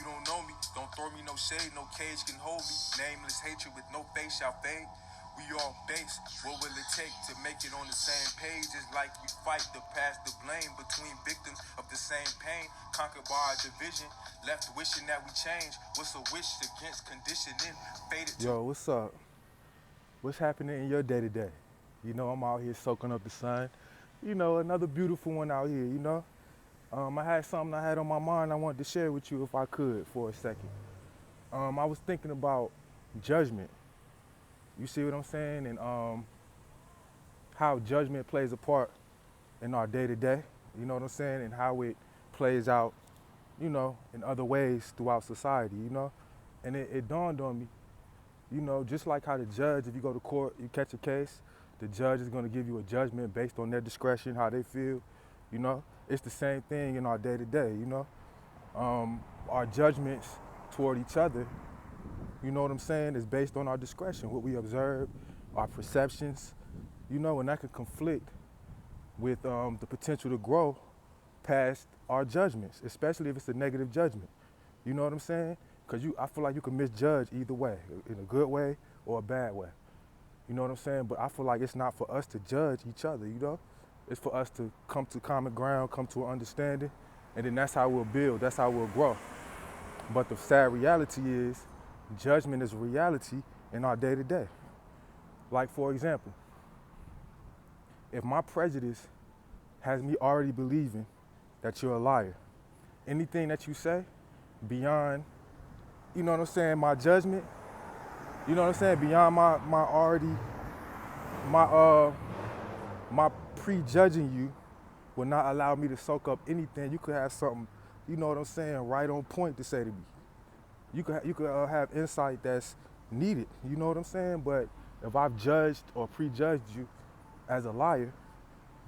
You don't know me, don't throw me no shade, no cage can hold me. Nameless hatred with no face shall fade. We all base, what will it take to make it on the same page? It's like we fight to pass the blame between victims of the same pain. Conquered by our division, left wishing that we change. What's a wish against conditioning? Faded to... Yo, what's up? What's happening in your day-to-day? You know, I'm out here soaking up the sun. You know, another beautiful one out here, you know? I had something I had on my mind I wanted to share with you if I could for a second. I was thinking about judgment. You see what I'm saying? And how judgment plays a part in our day-to-day, you know what I'm saying? And how it plays out, you know, in other ways throughout society, you know? And it dawned on me, you know, just like how the judge, if you go to court, you catch a case, the judge is going to give you a judgment based on their discretion, how they feel, you know? It's the same thing in our day-to-day, you know? Our judgments toward each other, you know what I'm saying, is based on our discretion, what we observe, our perceptions, you know, and that could conflict with the potential to grow past our judgments, especially if it's a negative judgment. You know what I'm saying? Because I feel like you can misjudge either way, in a good way or a bad way. You know what I'm saying? But I feel like it's not for us to judge each other, you know? It's for us to come to common ground, come to an understanding, and then that's how we'll build, that's how we'll grow. But the sad reality is, judgment is a reality in our day-to-day. Like, for example, if my prejudice has me already believing that you're a liar, anything that you say beyond, you know what I'm saying, my judgment, you know what I'm saying, beyond my prejudging you will not allow me to soak up anything. You could have something, you know what I'm saying, right on point to say to me. You could have insight that's needed, you know what I'm saying? But if I've judged or prejudged you as a liar,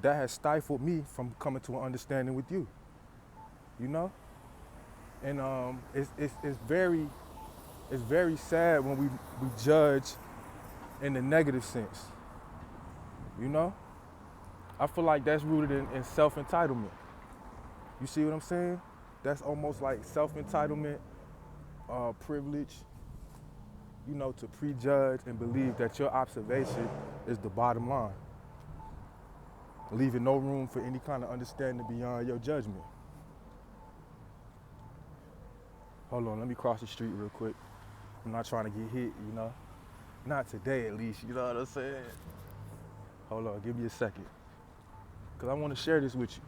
that has stifled me from coming to an understanding with you, you know? And it's very sad when we judge in the negative sense, you know? I feel like that's rooted in self-entitlement. You see what I'm saying? That's almost like self-entitlement, privilege, you know, to prejudge and believe that your observation is the bottom line, leaving no room for any kind of understanding beyond your judgment. Hold on, let me cross the street real quick. I'm not trying to get hit, you know? Not today, at least, you know what I'm saying? Hold on, give me a second. Because I want to share this with you.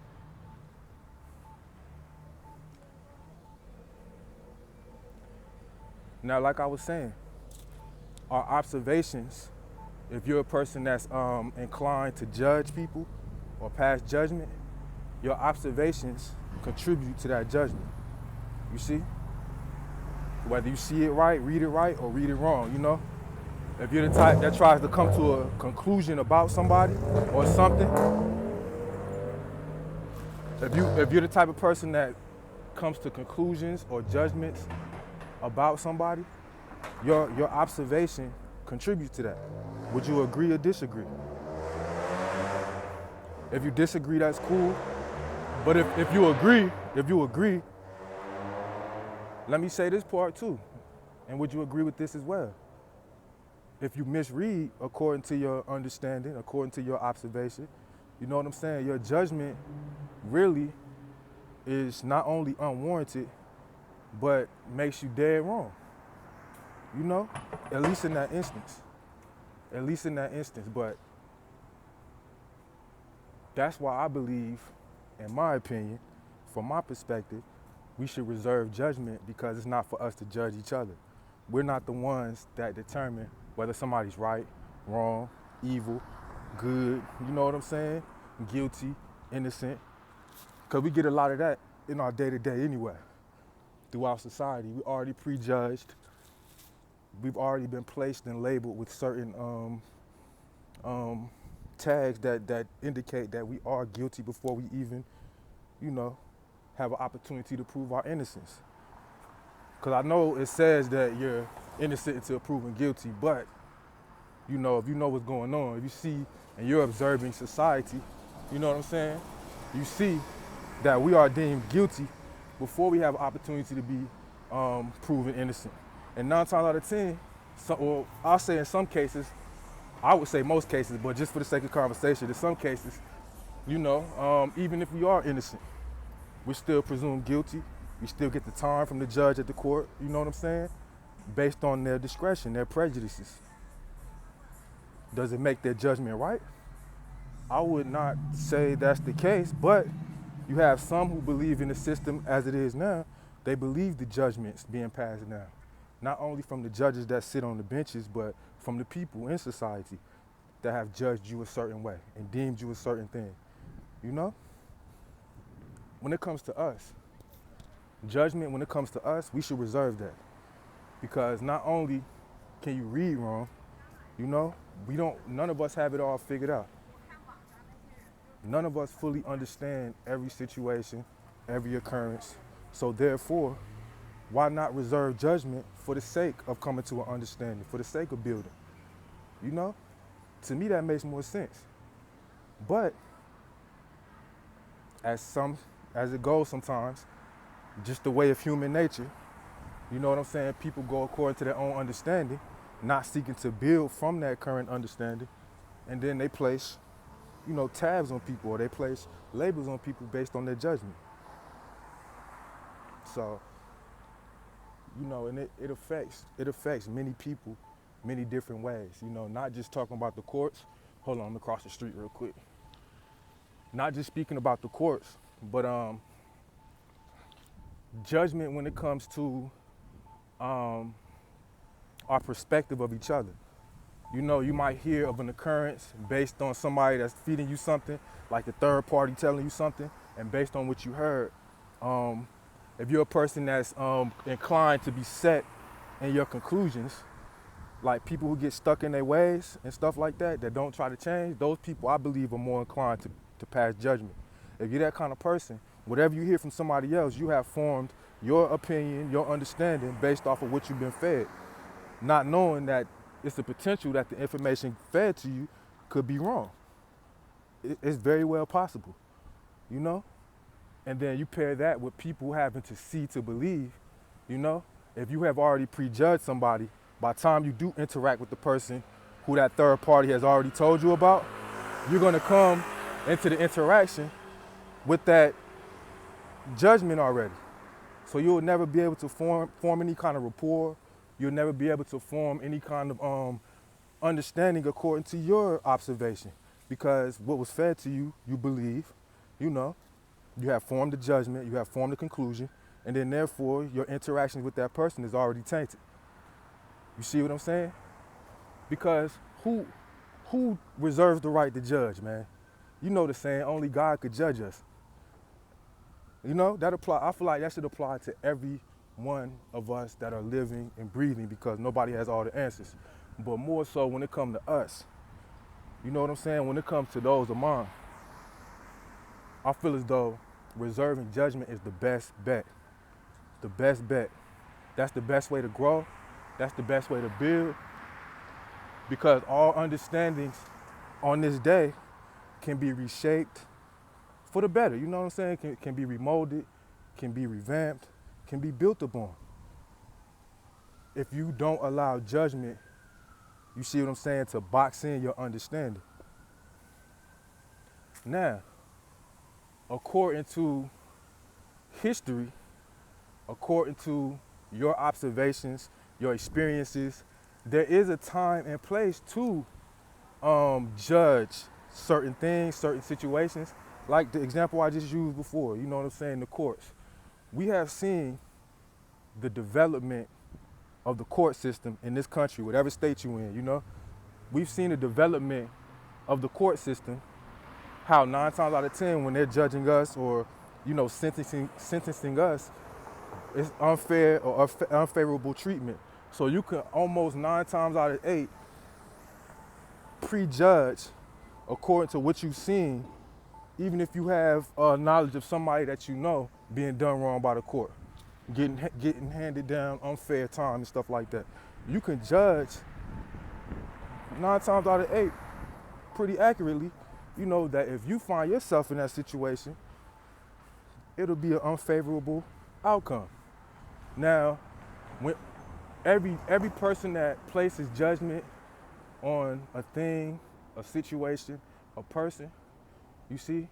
Now, like I was saying, our observations, if you're a person that's inclined to judge people or pass judgment, your observations contribute to that judgment. You see? Whether you see it right, or read it wrong, you know? If you're the type that tries to come to a conclusion about somebody or something, if you're the type of person that comes to conclusions or judgments about somebody, your observation contributes to that. Would you agree or disagree? If you disagree, that's cool. But if you agree, let me say this part too. And would you agree with this as well? If you misread according to your understanding, according to your observation, you know what I'm saying? Your judgment really is not only unwarranted, but makes you dead wrong. You know? At least in that instance. But that's why I believe, in my opinion, from my perspective, we should reserve judgment because it's not for us to judge each other. We're not the ones that determine whether somebody's right, wrong, evil, good, you know what I'm saying? Guilty, innocent. Because we get a lot of that in our day-to-day anyway. Throughout society, we already prejudged. We've already been placed and labeled with certain tags that indicate that we are guilty before we even, you know, have an opportunity to prove our innocence. Because I know it says that you're innocent until proven guilty, but, you know, if you know what's going on, if you see and you're observing society, you know what I'm saying? You see that we are deemed guilty before we have an opportunity to be proven innocent. And 9 times out of 10, or I'll say in some cases, I would say most cases, but just for the sake of conversation, in some cases, even if we are innocent, we're still presumed guilty. We still get the time from the judge at the court, you know what I'm saying? Based on their discretion, their prejudices. Does it make their judgment right? I would not say that's the case, but you have some who believe in the system as it is now. They believe the judgment's being passed now. Not only from the judges that sit on the benches, but from the people in society that have judged you a certain way and deemed you a certain thing. When it comes to us, judgment, when it comes to us, we should reserve that. Because not only can you read wrong, none of us have it all figured out. None of us fully understand every situation, every occurrence. So therefore, why not reserve judgment for the sake of coming to an understanding, for the sake of building? To me that makes more sense. But as it goes sometimes, just the way of human nature, you know what I'm saying? People go according to their own understanding, not seeking to build from that current understanding, and then they place, tabs on people, or they place labels on people based on their judgment. So, and it affects many people, many different ways. Not just talking about the courts. Hold on, I'm gonna cross the street real quick. Not just speaking about the courts, but judgment when it comes to our perspective of each other. You might hear of an occurrence based on somebody that's feeding you something, like the third party telling you something, and based on what you heard, if you're a person that's inclined to be set in your conclusions, like people who get stuck in their ways and stuff like that, that don't try to change, those people I believe are more inclined to pass judgment. If you're that kind of person, whatever you hear from somebody else, you have formed your opinion, your understanding based off of what you've been fed, not knowing that it's the potential that the information fed to you could be wrong. It's very well possible, And then you pair that with people having to see to believe, If you have already prejudged somebody, by the time you do interact with the person who that third party has already told you about, you're gonna come into the interaction with that judgment already. So you'll never be able to form any kind of rapport. You'll never be able to form any kind of understanding according to your observation, because what was fed to you, you believe, you have formed the judgment, you have formed the conclusion, and then therefore your interactions with that person is already tainted. You see what I'm saying? Because who reserves the right to judge, man? You know the saying, only God could judge us. That apply. I feel like that should apply to every one of us that are living and breathing, because nobody has all the answers. But more so when it comes to us. You know what I'm saying? When it comes to those of mine, I feel as though reserving judgment is the best bet. The best bet. That's the best way to grow. That's the best way to build. Because all understandings on this day can be reshaped for the better. You know what I'm saying? Can be remolded, can be revamped, can be built upon. If you don't allow judgment, you see what I'm saying, to box in your understanding. Now, according to history, according to your observations, your experiences, there is a time and place to judge certain things, certain situations. Like the example I just used before, you know what I'm saying, the courts. We have seen the development of the court system in this country, whatever state you're in, We've seen the development of the court system, how 9 times out of 10 when they're judging us or, sentencing us, it's unfair or unfavorable treatment. So you can almost 9 times out of 8 prejudge according to what you've seen, even if you have knowledge of somebody that being done wrong by the court, getting handed down unfair time and stuff like that. You can judge 9 times out of 8 pretty accurately, that if you find yourself in that situation, it'll be an unfavorable outcome. Now, when every person that places judgment on a thing, a situation, a person, you see,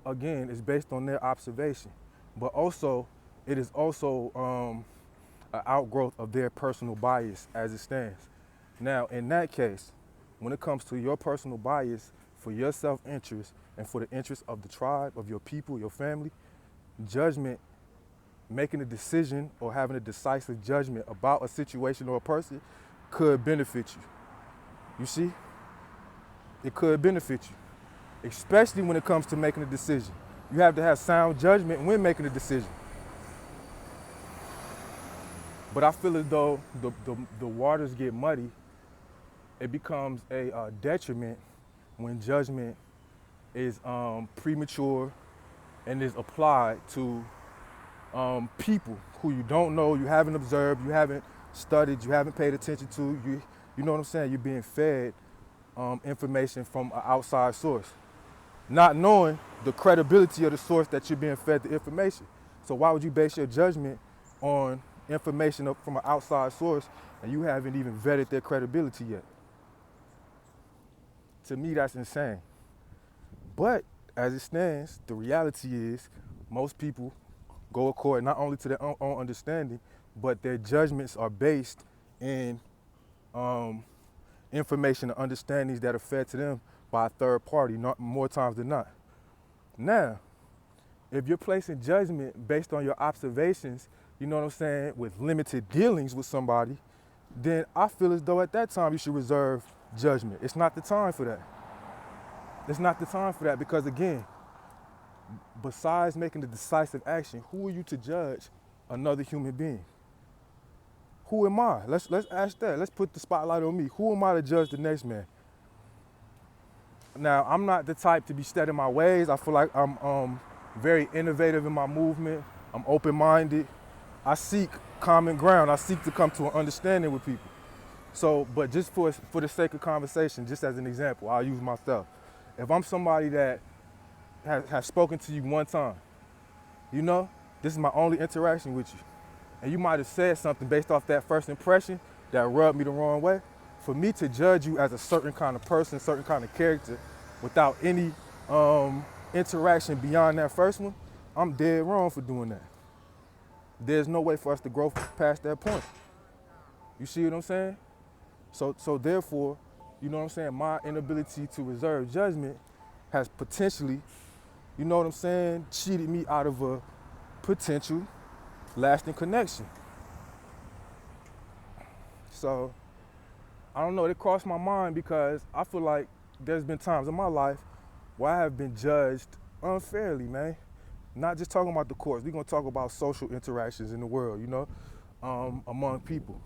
again, it's based on their observation, but also it is also an outgrowth of their personal bias as it stands. Now, in that case, when it comes to your personal bias for your self-interest and for the interest of the tribe, of your people, your family, judgment, making a decision or having a decisive judgment about a situation or a person could benefit you. You see? It could benefit you, especially when it comes to making a decision. You have to have sound judgment when making a decision. But I feel as though the waters get muddy. It becomes a detriment when judgment is premature and is applied to people who you don't know, you haven't observed, you haven't studied, you haven't paid attention to. You know what I'm saying? You're being fed information from an outside source, not knowing the credibility of the source that you're being fed the information. So why would you base your judgment on information from an outside source and you haven't even vetted their credibility yet? To me, that's insane. But as it stands, the reality is most people go according not only to their own understanding, but their judgments are based in information and understandings that are fed to them by a third party, not more times than not. Now, if you're placing judgment based on your observations, you know what I'm saying, with limited dealings with somebody, then I feel as though at that time you should reserve judgment. It's not the time for that. It's not the time for that because, again, besides making the decisive action, who are you to judge another human being? Who am I? Let's ask that. Let's put the spotlight on me. Who am I to judge the next man? Now, I'm not the type to be set in my ways. I feel like I'm very innovative in my movement. I'm open-minded. I seek common ground. I seek to come to an understanding with people. So, but just for the sake of conversation, just as an example, I'll use myself. If I'm somebody that has spoken to you one time, you know, this is my only interaction with you, and you might have said something based off that first impression that rubbed me the wrong way, for me to judge you as a certain kind of person, certain kind of character, without any interaction beyond that first one, I'm dead wrong for doing that. There's no way for us to grow past that point. You see what I'm saying? So therefore, you know what I'm saying, my inability to reserve judgment has potentially, you know what I'm saying, cheated me out of a potential lasting connection. So, I don't know, it crossed my mind because I feel like there's been times in my life where I have been judged unfairly, man. Not just talking about the courts, we're gonna talk about social interactions in the world, you know, among people.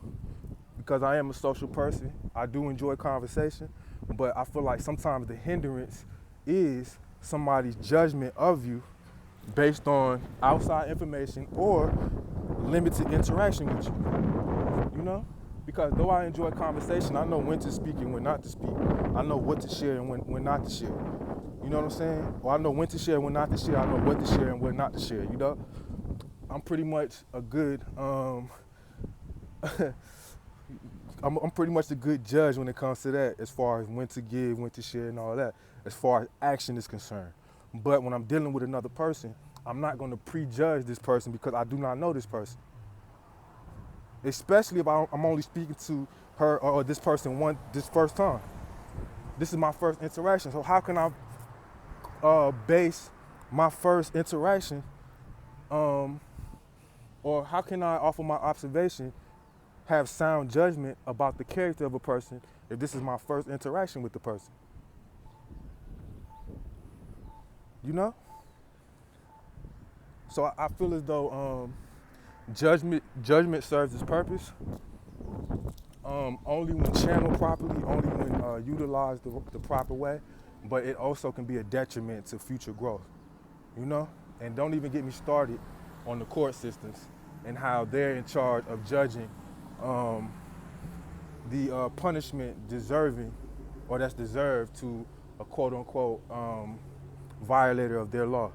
Because I am a social person, I do enjoy conversation, but I feel like sometimes the hindrance is somebody's judgment of you based on outside information or limited interaction with you, you know? Because though I enjoy conversation, I know when to speak and when not to speak. I know what to share and when not to share. You know what I'm saying? Or I know when to share and when not to share. I know what to share and what not to share, you know? I'm pretty much a good, I'm pretty much a good judge when it comes to that, as far as when to give, when to share and all that, as far as action is concerned. But when I'm dealing with another person, I'm not gonna prejudge this person because I do not know this person. Especially if I'm only speaking to her or this person this first time. This is my first interaction, so how can I base my first interaction, or how can I, off of my observation, have sound judgment about the character of a person if this is my first interaction with the person? You know? So I feel as though judgment serves its purpose only when channeled properly, only when utilized the proper way, but it also can be a detriment to future growth, you know? And don't even get me started on the court systems and how they're in charge of judging the punishment deserving, or that's deserved to a quote-unquote violator of their law.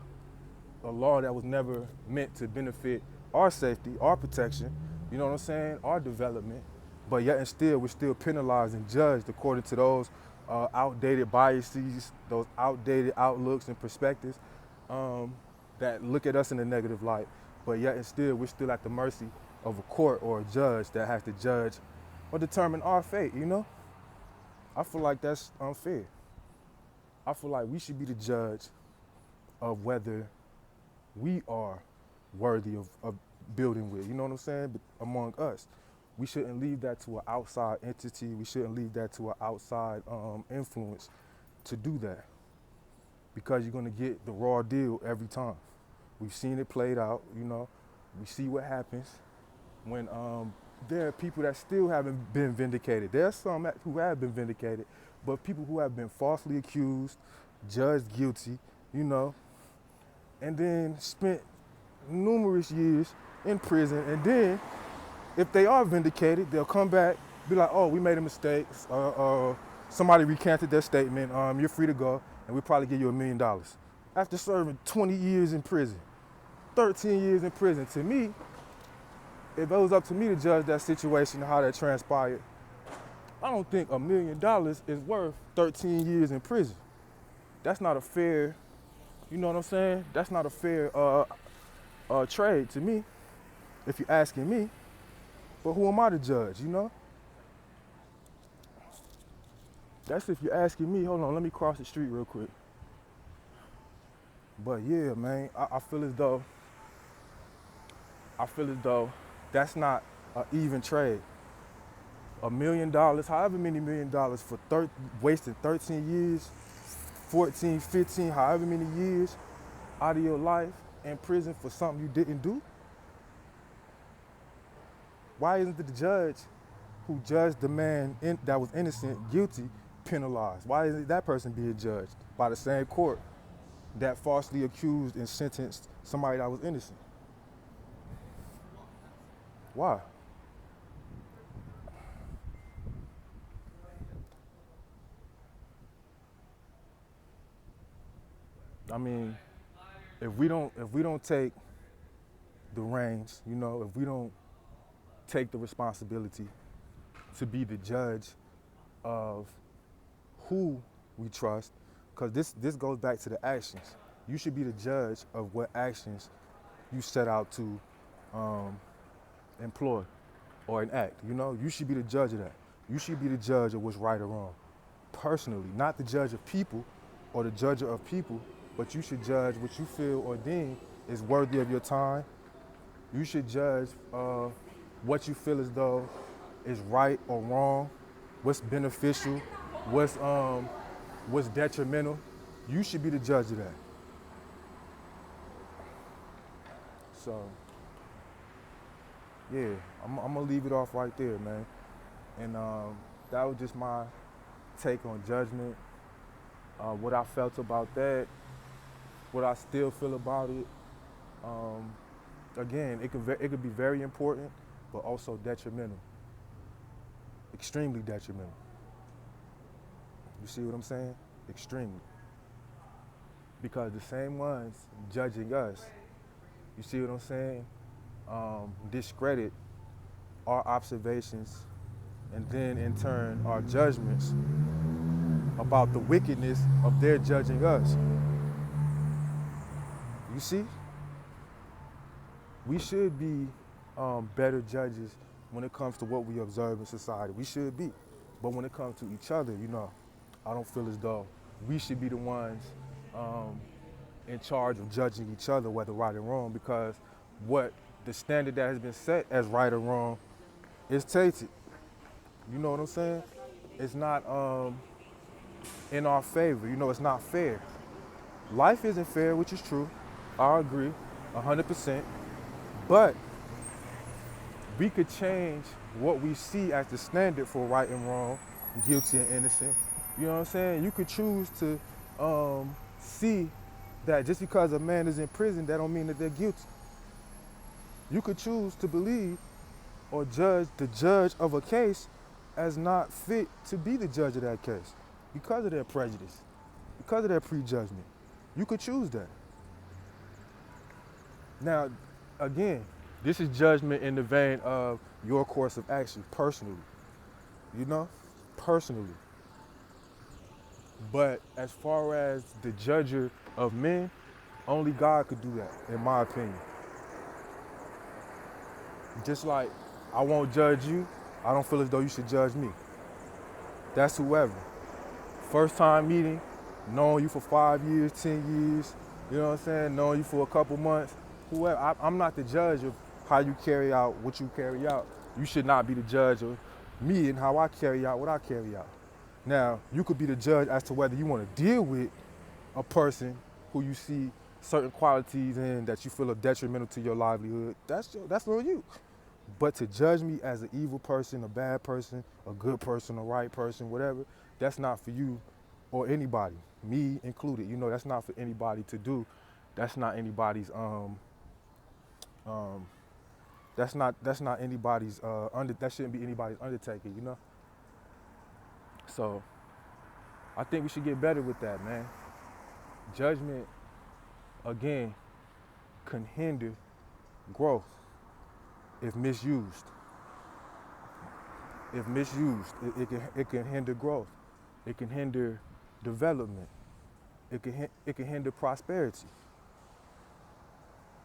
A law that was never meant to benefit our safety, our protection, you know what I'm saying, our development, but yet and still we're still penalized and judged according to those outdated biases, those outdated outlooks and perspectives that look at us in a negative light, but yet and still we're still at the mercy of a court or a judge that has to judge or determine our fate, you know? I feel like that's unfair. I feel like we should be the judge of whether we are worthy of building with, you know what I'm saying, but among us. We shouldn't leave that to an outside entity. We shouldn't leave that to an outside influence to do that, because you're gonna get the raw deal every time. We've seen it played out, you know. We see what happens when there are people that still haven't been vindicated. There are some who have been vindicated, but people who have been falsely accused, judged guilty, you know, and then spent numerous years in prison, and then if they are vindicated, they'll come back, be like, oh, we made a mistake, somebody recanted their statement, you're free to go, and we'll probably give you $1 million. After serving 20 years in prison, 13 years in prison. To me, if it was up to me to judge that situation and how that transpired, I don't think $1 million is worth 13 years in prison. That's not a fair, you know what I'm saying? That's not a fair trade to me, if you're asking me. But who am I to judge, you know? That's if you're asking me. Hold on, let me cross the street real quick. But yeah, man, I feel as though that's not an even trade. $1 million, however many $1 million for wasting 13 years, 14, 15, however many years out of your life in prison for something you didn't do? Why isn't the judge who judged the man that was innocent guilty penalized? Why isn't that person being judged by the same court that falsely accused and sentenced somebody that was innocent? Why? I mean, if we don't take the reins, you know, if we don't take the responsibility to be the judge of who we trust, because this goes back to the actions. You should be the judge of what actions you set out to employ or enact. You know, you should be the judge of that. You should be the judge of what's right or wrong. Personally, not the judge of people or the judger of people, but you should judge what you feel or deem is worthy of your time. You should judge what you feel as though is right or wrong, what's beneficial, what's detrimental. You should be the judge of that. So, yeah, I'm gonna leave it off right there, man. And that was just my take on Judgment, what I felt about that, what I still feel about it. Again, it could be very important, but also detrimental, extremely detrimental. You see what I'm saying? Extremely. Because the same ones judging us, you see what I'm saying, discredit our observations and then in turn our judgments about the wickedness of their judging us. You see? We should be better judges when it comes to what we observe in society. We should be. But when it comes to each other, you know, I don't feel as though we should be the ones in charge of judging each other, whether right or wrong, because what the standard that has been set as right or wrong is tainted. You know what I'm saying? It's not in our favor. You know, it's not fair. Life isn't fair, which is true. I agree, 100%. But we could change what we see as the standard for right and wrong, guilty and innocent. You know what I'm saying? You could choose to see that just because a man is in prison, that don't mean that they're guilty. You could choose to believe or judge the judge of a case as not fit to be the judge of that case because of their prejudice, because of their prejudgment. You could choose that. Now, again, This is judgment in the vein of your course of action personally, you know, personally. But as far as the judger of men, only God could do that, in my opinion. Just like I won't judge you, I don't feel as though you should judge me. That's whoever. First time meeting, knowing you for 5 years, 10 years, you know what I'm saying, knowing you for a couple months, whoever. I'm not the judge of how you carry out what you carry out. You should not be the judge of me and how I carry out what I carry out. Now, you could be the judge as to whether you want to deal with a person who you see certain qualities in that you feel are detrimental to your livelihood. That's on you. But to judge me as an evil person, a bad person, a good person, a right person, whatever, that's not for you or anybody, me included. You know, that's not for anybody to do. That's not anybody's that's not anybody's that shouldn't be anybody's undertaking, you know? So I think we should get better with that, man. Judgment, again, can hinder growth if misused. If misused, it can hinder growth. It can hinder development. It can hinder prosperity.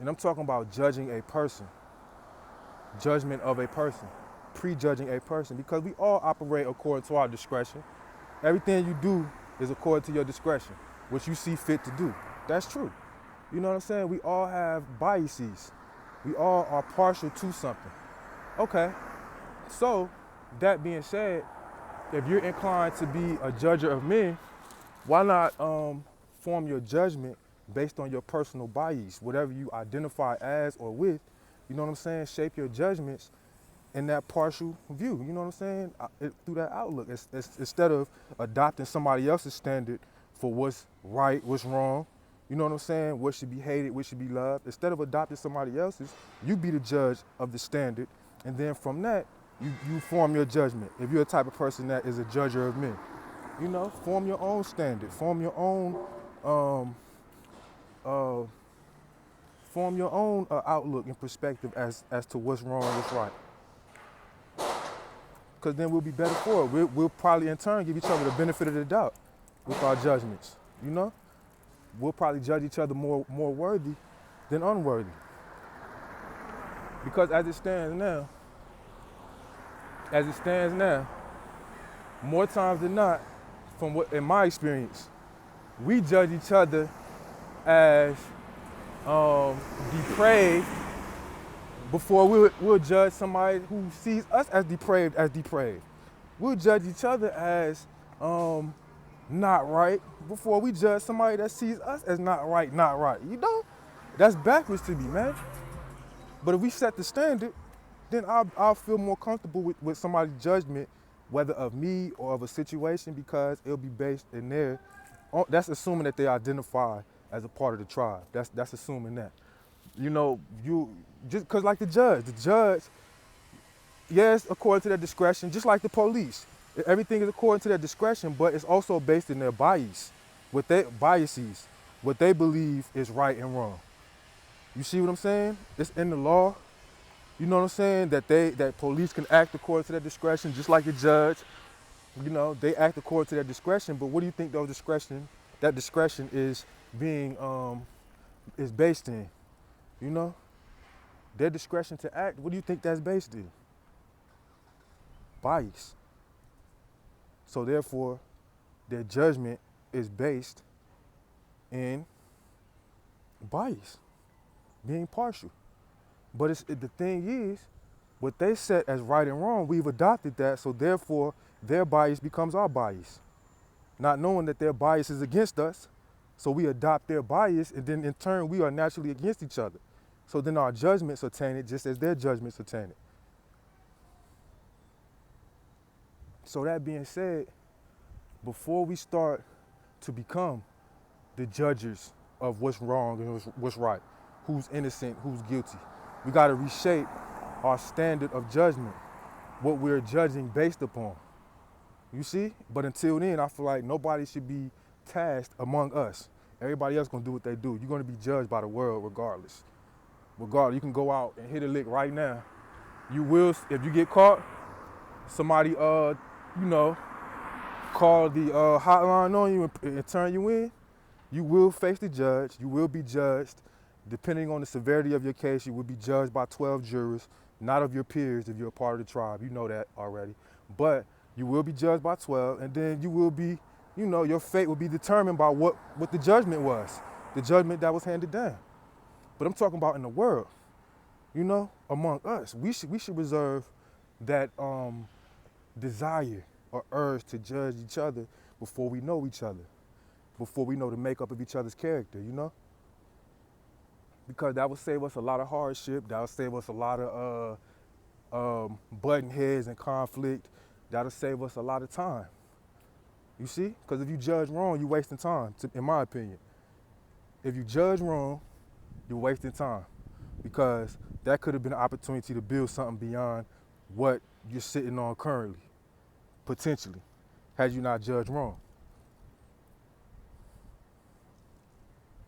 And I'm talking about judging a person, judgment of a person, prejudging a person, because we all operate according to our discretion. Everything you do is according to your discretion, what you see fit to do. That's true. You know what I'm saying? We all have biases. We all are partial to something. Okay, so that being said, if you're inclined to be a judger of men, why not form your judgment based on your personal bias, whatever you identify as or with, you know what I'm saying? Shape your judgments in that partial view, you know what I'm saying? Through that outlook, instead of adopting somebody else's standard for what's right, what's wrong, you know what I'm saying? What should be hated, what should be loved. Instead of adopting somebody else's, you be the judge of the standard, and then from that, you form your judgment. If you're the type of person that is a judger of men, you know, form your own standard, form your own outlook and perspective as to what's wrong and what's right. Because then we'll be better for it. We'll probably in turn give each other the benefit of the doubt with our judgments, you know? We'll probably judge each other more worthy than unworthy. Because as it stands now, more times than not, from what in my experience, we judge each other as depraved before we'll judge somebody who sees us as depraved. We'll judge each other as not right before we judge somebody that sees us as not right. You know? That's backwards to me, man. But if we set the standard, then I'll feel more comfortable with somebody's judgment, whether of me or of a situation, because it'll be based in there. That's assuming that they identify as a part of the tribe. That's assuming that. You know, you just because like the judge, yes, according to their discretion, just like the police. Everything is according to their discretion, but it's also based in their biases, what they believe is right and wrong. You see what I'm saying? It's in the law. You know what I'm saying? That police can act according to their discretion, just like the judge. You know, they act according to their discretion, but what do you think that discretion is being is based in? You know? Their discretion to act, what do you think that's based in? Bias. So therefore, their judgment is based in bias, being partial. But the thing is, what they set as right and wrong, we've adopted that, so therefore, their bias becomes our bias. Not knowing that their bias is against us, so we adopt their bias, and then in turn, we are naturally against each other. So then our judgments are tainted just as their judgments are tainted. So that being said, before we start to become the judges of what's wrong and what's right, who's innocent, who's guilty, we got to reshape our standard of judgment, what we're judging based upon. You see? But until then, I feel like nobody should be tasked among us. Everybody else gonna do what they do. You're gonna be judged by the world regardless. regardless, you can go out and hit a lick right now. You will, if you get caught, somebody, you know, call the hotline on you and turn you in, you will face the judge. You will be judged. Depending on the severity of your case, you will be judged by 12 jurors, not of your peers if you're a part of the tribe. You know that already. But you will be judged by 12, and then you will be, you know, your fate will be determined by what the judgment was, the judgment that was handed down. But I'm talking about in the world, you know, among us. We should reserve that desire or urge to judge each other before we know each other, before we know the makeup of each other's character, you know? Because that would save us a lot of hardship, that would save us a lot of button heads and conflict, that'll save us a lot of time. You see? Because if you judge wrong, you're wasting time, in my opinion. If you judge wrong, you're wasting time. Because that could have been an opportunity to build something beyond what you're sitting on currently, potentially, had you not judged wrong.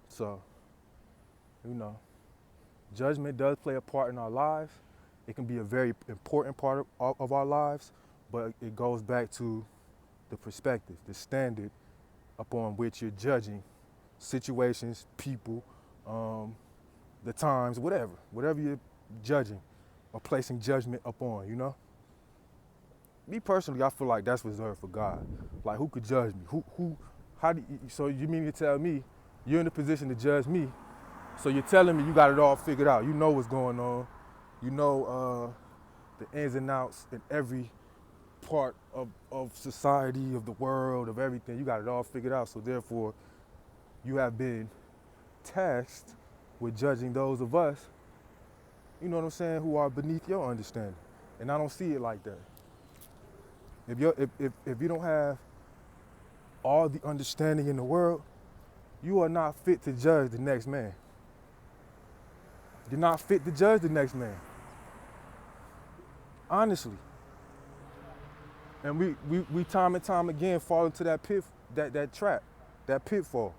So, you know, judgment does play a part in our lives. It can be a very important part of our lives, but it goes back to the perspective, the standard upon which you're judging situations, people, the times, whatever you're judging or placing judgment upon, you know? Me personally, I feel like that's reserved for God. Like, who could judge me? So you mean to tell me you're in a position to judge me, so you're telling me you got it all figured out. You know what's going on. You know the ins and outs in every part of society, of the world, of everything. You got it all figured out. So therefore, you have been tasked with judging those of us, you know what I'm saying, who are beneath your understanding. And I don't see it like that. If you don't have all the understanding in the world, you are not fit to judge the next man. You're not fit to judge the next man. Honestly. And we time and time again fall into that that trap, that pitfall.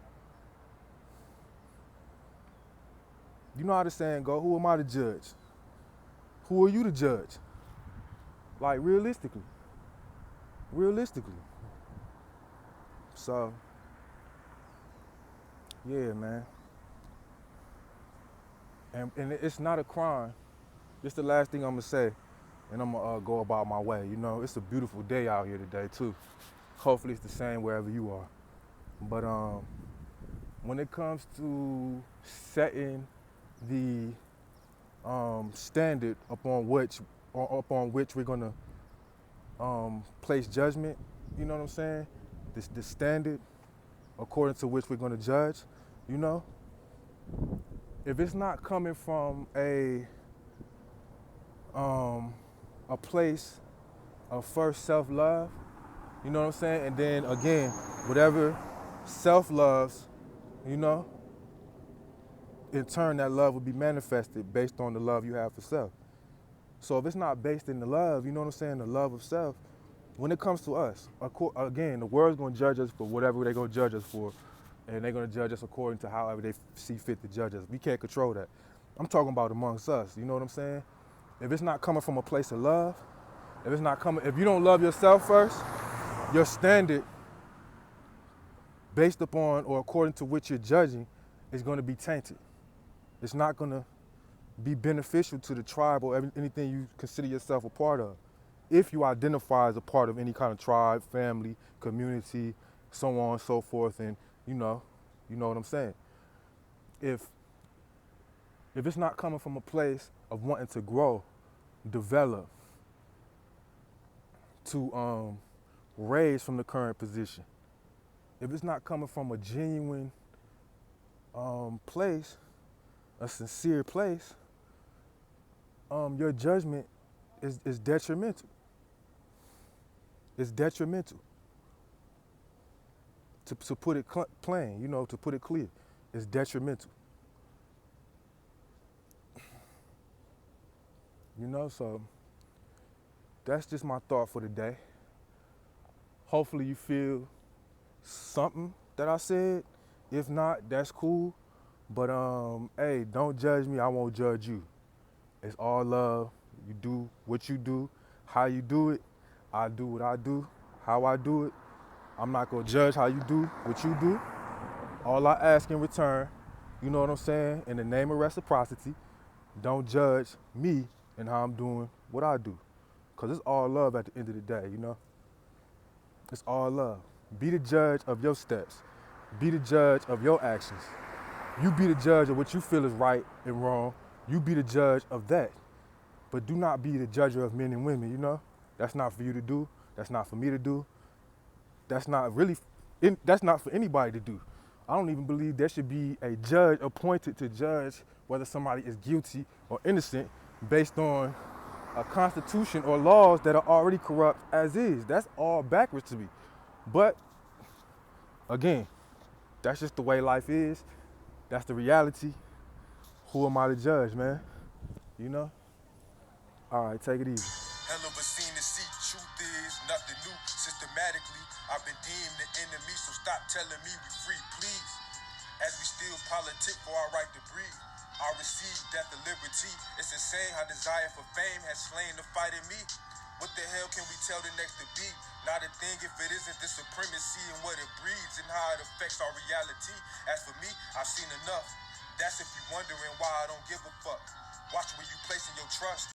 You know how the saying go, who am I to judge? Who are you to judge? Like, realistically. So, yeah, man. And it's not a crime. This the last thing I'm gonna say, and I'm gonna go about my way. You know, it's a beautiful day out here today too. Hopefully it's the same wherever you are. But when it comes to setting the standard upon which we're gonna place judgment, you know what I'm saying? The standard according to which we're gonna judge, you know? If it's not coming from a place of first self-love, you know what I'm saying? And then again, whatever self-loves, you know, in turn that love will be manifested based on the love you have for self. So if it's not based in the love, you know what I'm saying, the love of self, when it comes to us, again, the world's gonna judge us for whatever they're gonna judge us for, and they're gonna judge us according to however they see fit to judge us. We can't control that. I'm talking about amongst us, you know what I'm saying? If it's not coming from a place of love, if you don't love yourself first, your standard based upon or according to which you're judging is gonna be tainted. It's not gonna be beneficial to the tribe or anything you consider yourself a part of. If you identify as a part of any kind of tribe, family, community, so on and so forth, and you know what I'm saying. If it's not coming from a place of wanting to grow, develop, to raise from the current position, if it's not coming from a genuine place, a sincere place, your judgment is detrimental. It's detrimental. To put it plain, you know, to put it clear, it's detrimental. You know, so that's just my thought for the day. Hopefully you feel something that I said. If not, that's cool. But hey, don't judge me. I won't judge you. It's all love. You do what you do, how you do it. I do what I do, how I do it. I'm not gonna judge how you do what you do. All I ask in return, you know what I'm saying? In the name of reciprocity, don't judge me and how I'm doing what I do. Cause it's all love at the end of the day, you know? It's all love. Be the judge of your steps. Be the judge of your actions. You be the judge of what you feel is right and wrong. You be the judge of that. But do not be the judger of men and women, you know? That's not for you to do. That's not for me to do. That's not really, that's not for anybody to do. I don't even believe there should be a judge appointed to judge whether somebody is guilty or innocent based on a constitution or laws that are already corrupt as is. That's all backwards to me. But again, that's just the way life is. That's the reality. Who am I to judge, man? You know? All right, take it easy. Hell of a scene to see. Truth is nothing new. Systematically, I've been deemed the enemy, so stop telling me we free, please. As we still politic for our right to breathe, I receive death and liberty. It's insane how desire for fame has slain the fight in me. What the hell can we tell the next to be? Not a thing if it isn't the supremacy and what it breeds and how it affects our reality. As for me, I've seen enough. That's if you're wondering why I don't give a fuck. Watch where you placing your trust.